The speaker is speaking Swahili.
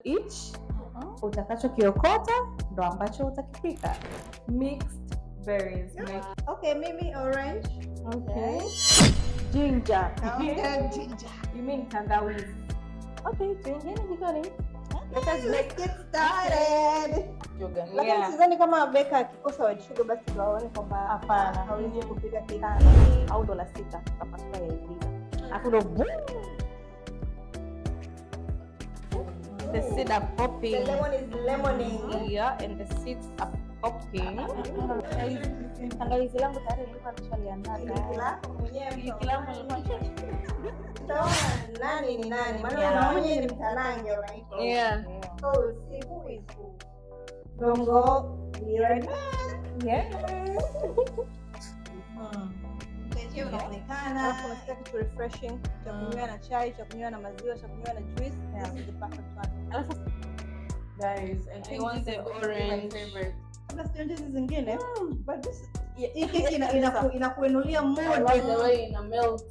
each. Utakachokiokota ndo ambacho utakipika. Mixed berries. Okay, mimi orange. Okay. Ginger. Okay, ginger. You mean tangawizi? Okay, tuingie jikoni. Let's get started. Sugar. Lakini sidhani kama beka akikosa white sugar basi tuwaone kwamba hapana, hawezi kupika keki. Au $6 kapasua ya hivi. Afu ndo the seeds are popping. The lemon is lemoning. Yeah, and the seeds are popping. Tangawizi langu tayari nilikuwa nishaliandaa. Nani ni nani? Maana mwenyewe ni mtalange, right? Yeah. So see who is who. Bongo, right? Yeah. Leo unaonekana. Hapo unataka kitu refreshing, cha kunywa na chai, cha kunywa na maziwa, cha kunywa na juice. This is the perfect one. Guys, I think I want the orange. Favorite. Kuna changes zingine, but this hii keki inakuinulia mood. I like the way it melts.